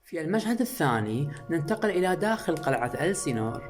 في المشهد الثاني ننتقل إلى داخل قلعة ألسينور.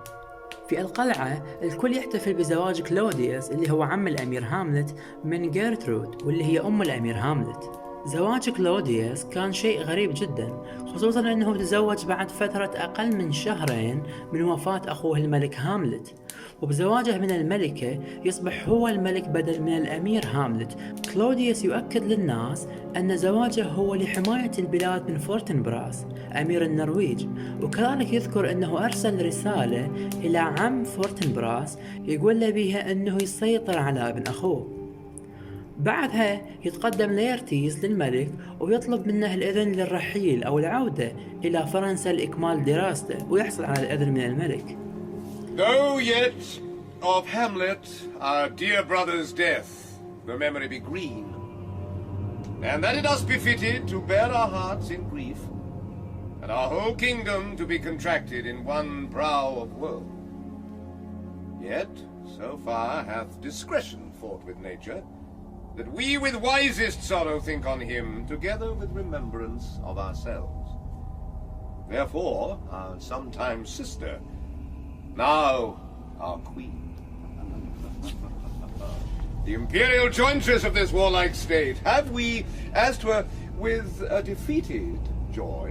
في القلعة الكل يحتفل بزواج كلوديوس اللي هو عم الأمير هاملت من جيرترود واللي هي أم الأمير هاملت. زواج كلوديوس كان شيء غريب جدا، خصوصا أنه تزوج بعد فترة أقل من شهرين من وفاة أخوه الملك هاملت، وبزواجه من الملكة يصبح هو الملك بدل من الأمير هاملت. كلوديوس يؤكد للناس أن زواجه هو لحماية البلاد من فورتنبراس أمير النرويج، وكذلك يذكر أنه أرسل رسالة إلى عم فورتنبراس يقول له بها أنه يسيطر على ابن أخوه. بعدها يتقدم ليرتيز للملك ويطلب منه الإذن للرحيل أو العودة إلى فرنسا لإكمال دراسته، ويحصل على الإذن من الملك. Though yet of Hamlet, our dear brother's death, the memory be green, and that it us befitted to bear our hearts in grief, and our whole kingdom to be contracted in one brow of woe. Yet so far hath discretion fought with nature, that we with wisest sorrow think on him, together with remembrance of ourselves. Therefore, our sometime sister, now our queen, the imperial jointress of this warlike state, have we, as 'twere with a defeated joy,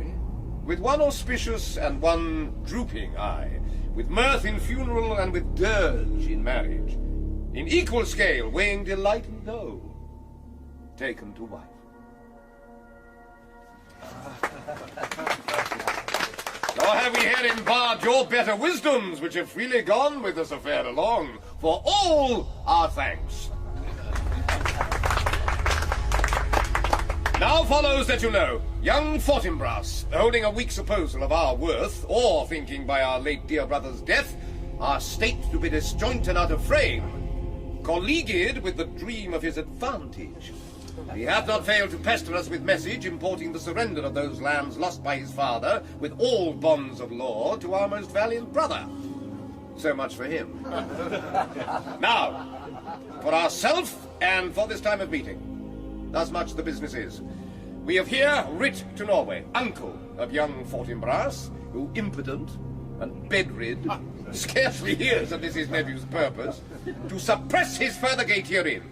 with one auspicious and one drooping eye, with mirth in funeral and with dirge in marriage, in equal scale weighing delight and dole, taken to wife. Nor have we here embarked your better wisdoms, which have freely gone with this affair along, for all our thanks. Now follows that you know, young Fortinbras, holding a weak supposal of our worth, or thinking by our late dear brother's death, our state to be disjoint and out of frame, colleagued with the dream of his advantage, he hath not failed to pester us with message importing the surrender of those lands lost by his father, with all bonds of law, to our most valiant brother. So much for him. Now, for ourself and for this time of meeting, thus much the business is. We have here writ to Norway, uncle of young Fortinbras, who impotent and bedrid scarcely hears of this his nephew's purpose, to suppress his further gate herein,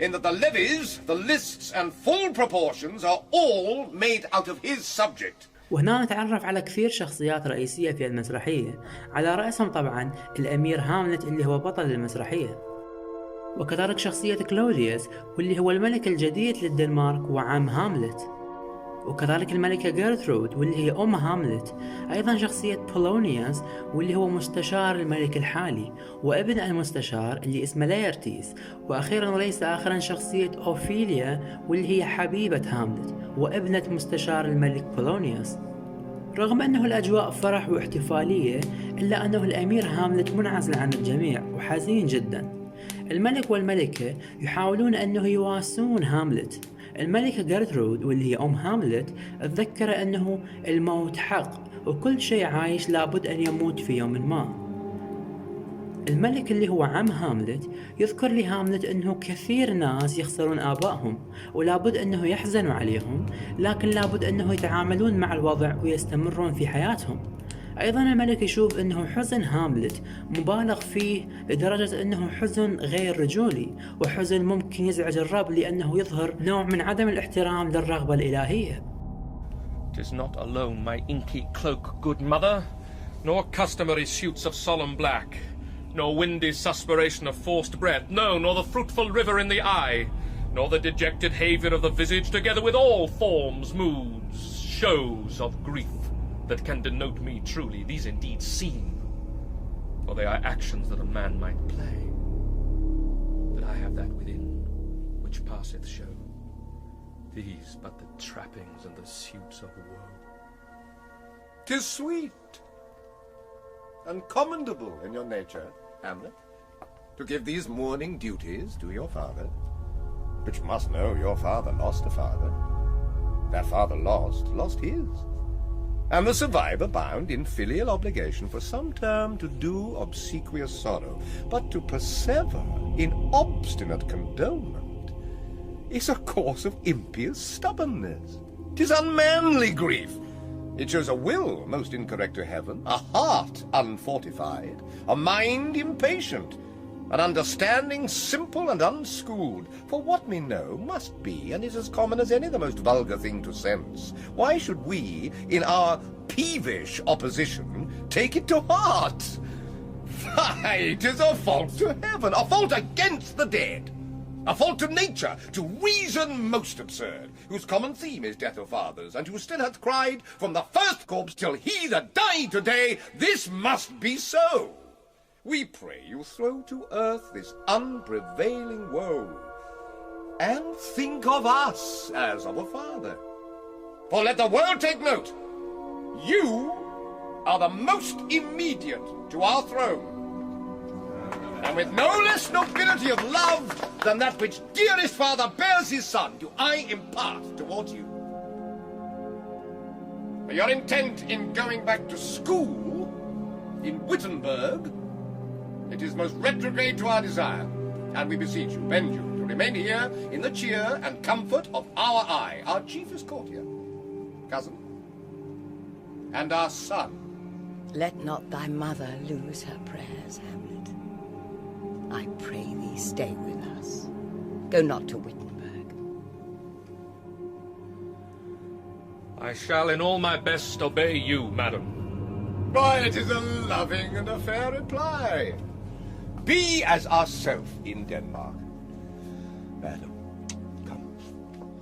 in that the levies, the lists and full proportions are all made out of his subject. وهنا نتعرف على كثير شخصيات رئيسية في المسرحية، على رأسهم طبعا الأمير هاملت اللي هو بطل المسرحية، وكذلك شخصية كلوديوس واللي هو الملك الجديد للدنمارك وعم هاملت، وكذلك الملكة جيرترود واللي هي أم هاملت، أيضا شخصية بولونيوس واللي هو مستشار الملك الحالي وابن المستشار اللي اسمه ليرتيز، وأخيرا وليس آخرا شخصية أوفيليا واللي هي حبيبة هاملت وابنة مستشار الملك بولونيوس. رغم أنه الأجواء فرح واحتفالية، إلا أنه الأمير هاملت منعزل عن الجميع وحزين جدا. الملك والملكة يحاولون أنه يواسون هاملت. الملكة جيرترود واللي هي أم هاملت تذكر أنه الموت حق وكل شيء عايش لابد أن يموت في يوم ما. الملك اللي هو عم هاملت يذكر لهاملت أنه كثير ناس يخسرون آبائهم ولابد أنه يحزنوا عليهم، لكن لابد أنه يتعاملون مع الوضع ويستمرون في حياتهم. أيضا الملك يشوف أنه حزن هاملت مبالغ فيه لدرجة أنه حزن غير رجولي، وحزن ممكن يزعج الرب لأنه يظهر نوع من عدم الاحترام للرغبة الإلهية. 'Tis not alone my inky cloak, good mother, nor customary suits of solemn black, nor windy suspiration of forced breath, no, nor the fruitful river in the eye, nor the dejected haven of the visage, together with all forms, moods, shows of grief that can denote me truly. These indeed seem, for they are actions that a man might play, that I have that within which passeth show, these but the trappings and the suits of woe. 'Tis sweet and commendable in your nature, Hamlet, to give these mourning duties to your father, which must know your father lost a father, that father lost his, and the survivor bound in filial obligation for some term to do obsequious sorrow, but to persever in obstinate condonement is a course of impious stubbornness. 'Tis unmanly grief, It shows a will most incorrect to heaven, a heart unfortified, a mind impatient, an understanding simple and unschooled. For what we know must be, and is as common as any the most vulgar thing to sense. Why should we, in our peevish opposition, take it to heart? Why, 'tis a fault to heaven, a fault against the dead. A fault to nature, to reason most absurd, whose common theme is death of fathers, and who still hath cried from the first corpse till he that died today, this must be so. We pray you throw to earth this unprevailing woe, and think of us as of a father. For let the world take note, you are the most immediate to our throne, and with no less nobility of love than that which dearest father bears his son, do I impart towards you. For your intent in going back to school in Wittenberg, it is most retrograde to our desire, and we beseech you, bend you, to remain here in the cheer and comfort of our eye, our chiefest courtier, cousin, and our son. Let not thy mother lose her prayers, Hamlet. I pray thee stay with us. Go not to Wittenberg. I shall in all my best obey you, madam. Why, it is a loving and a fair reply. Be as ourself in Denmark. Madam, come.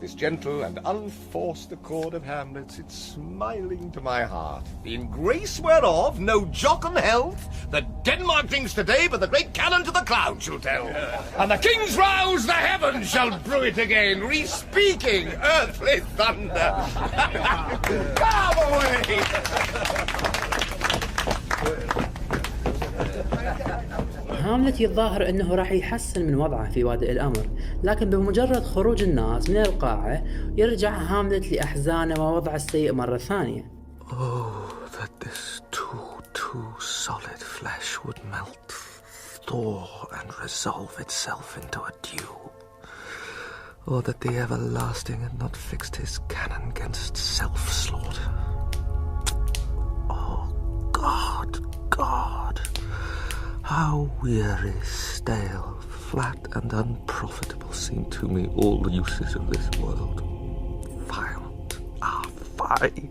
This gentle and unforced accord of Hamlet's, it's smiling to my heart, in grace whereof no jocund health that Denmark drinks today, but the great cannon to the clouds shall tell. And the king's rouse, the heavens shall brew it again, re-speaking earthly thunder. Come away! هاملت يتظاهر انه راح يحسن من وضعه في بادئ الامر، لكن بمجرد خروج الناس من القاعة يرجع هاملت لأحزانه ووضعه السيء مرة ثانية. Oh, that this too solid flesh would melt, thaw and resolve itself into a dew. Or that the everlasting had not fixed his cannon against self-slaughter. Oh, God! How weary, stale, flat and unprofitable seem to me all the uses of this world. Violent, fie!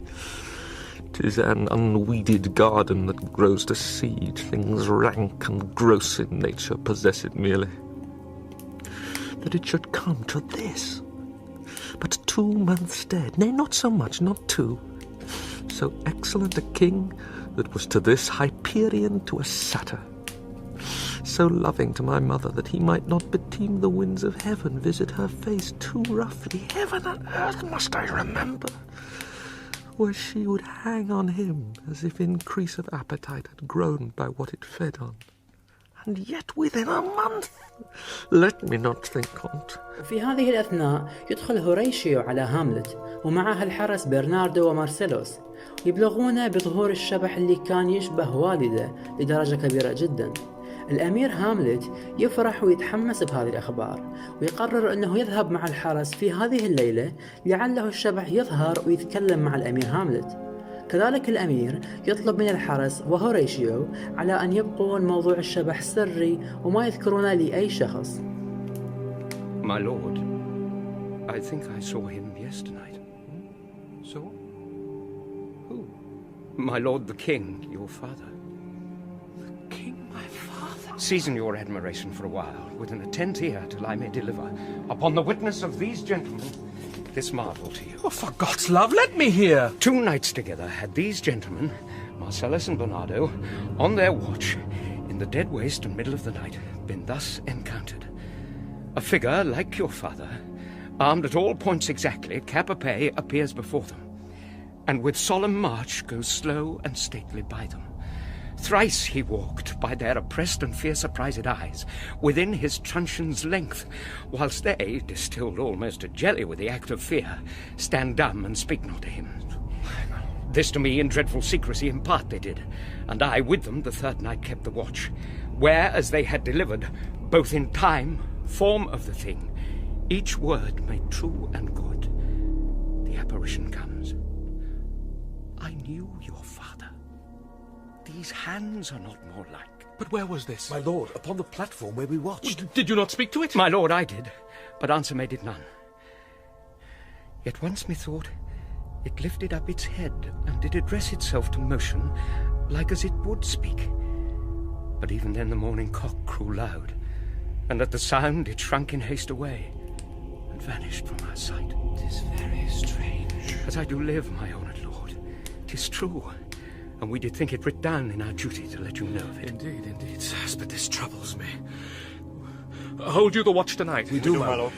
'Tis an unweeded garden that grows to seed. Things rank and gross in nature possess it merely. That it should come to this. But 2 months dead, nay, not so much, not 2. So excellent a king that was to this Hyperion to a satyr. So loving to my mother that he might not beteem the winds of heaven visit her face too roughly. Heaven and earth must I remember, where she would hang on him as if increase of appetite had grown by what it fed on. And yet within a month, let me not think on't. في هذه الأثناء يدخل هوريشيو على هاملت ومعها الحرس برناردو ومارسيلوس، يبلغونه بظهور الشبح اللي كان يشبه والده لدرجة كبيرة جدا. الأمير هاملت يفرح ويتحمس بهذه الأخبار، ويقرر أنه يذهب مع الحرس في هذه الليلة لعله الشبح يظهر ويتكلم مع الأمير هاملت. كذلك الأمير يطلب من الحرس وهوريشيو على أن يبقون موضوع الشبح سري وما يذكرونه لأي شخص. My lord, I think I saw him yesternight. Saw? Who? My lord the king, your father. The king, my father? Season your admiration for a while, with an attent ear till I may deliver, upon the witness of these gentlemen, this marvel to you. Oh, for God's love, let me hear! 2 nights together had these gentlemen, Marcellus and Bernardo, on their watch, in the dead waste and middle of the night, been thus encountered. A figure like your father, armed at all points exactly, cap a pie, appears before them, and with solemn march goes slow and stately by them. Thrice he walked by their oppressed and fear surprised eyes, within his truncheon's length, whilst they, distilled almost to jelly with the act of fear, stand dumb and speak not to him. This to me in dreadful secrecy impart they did, and I with them the 3rd night kept the watch, where as they had delivered, both in time, form of the thing, each word made true and good, the apparition comes. I knew your father. These hands are not more like. But where was this? My lord, upon the platform where we watched. Did you not speak to it? My lord, I did, but answer made it none. Yet once methought it lifted up its head and did address itself to motion, like as it would speak. But even then the morning cock crew loud, and at the sound it shrunk in haste away, and vanished from our sight. 'Tis very strange. As I do live, my honoured lord, 'tis true, and we did think it writ down in our duty to let you know of it. Indeed, sirs, but this troubles me. Hold you the watch tonight? We do, my lord.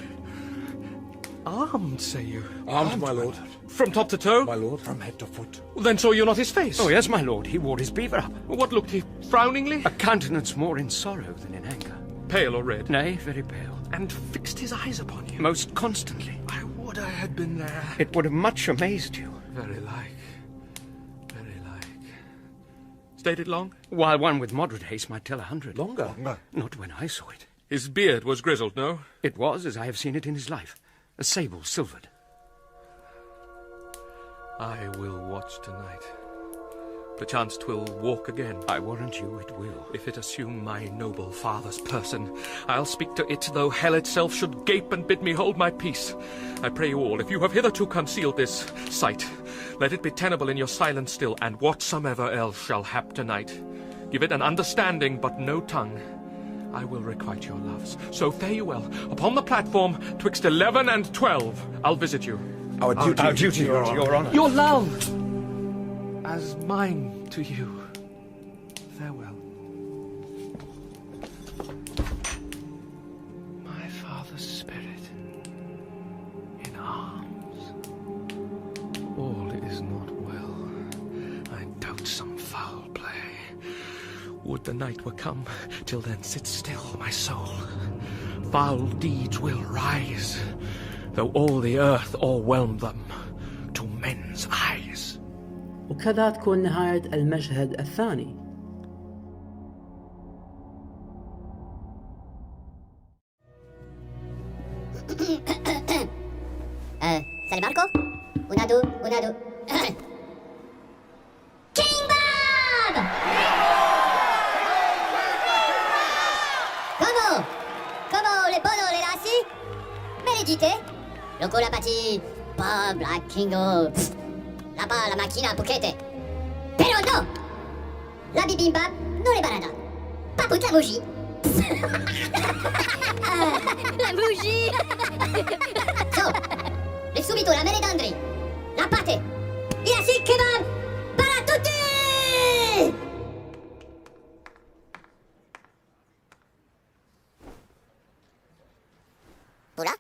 Armed, say you? Armed, my lord. From top to toe? My lord, from head to foot. Then saw you not his face? Oh, yes, my lord, he wore his beaver up. What looked he? Frowningly? A countenance more in sorrow than in anger. Pale or red? Nay, very pale. And fixed his eyes upon you? Most constantly. I would I had been there. It would have much amazed you. Very like. Stayed it long? While one with moderate haste might tell 100. Longer. Not when I saw it. His beard was grizzled, no? It was, as I have seen it in his life, a sable silvered. I will watch tonight. Perchance 'twill walk again. I warrant you it will. If it assume my noble father's person, I'll speak to it, though hell itself should gape and bid me hold my peace. I pray you all, if you have hitherto concealed this sight, let it be tenable in your silence still, and whatsoever else shall hap tonight. Give it an understanding, but no tongue. I will requite your loves. So fare you well. Upon the platform, twixt 11 and 12, I'll visit you. Our duty, your honor. Your love, as mine to you. Farewell. My father's spirit in arms. All is not well. I doubt some foul play. Would the night were come, till then sit still, my soul. Foul deeds will rise, though all the earth o'erwhelm them to men's eyes. وكذا تكون نهاية المشهد الثاني. Salut Marco. Una, deux. King Bob! Come le bono le lassi? Me le dite? Loco la pati, Bob la Kingo. Là-bas la macchina pochette. Però no! La bibimbap non le barada. Pas pour la bougie. La bougie! So, le subito la meledandri. La pate. Il a si kebab para tutti! Voilà.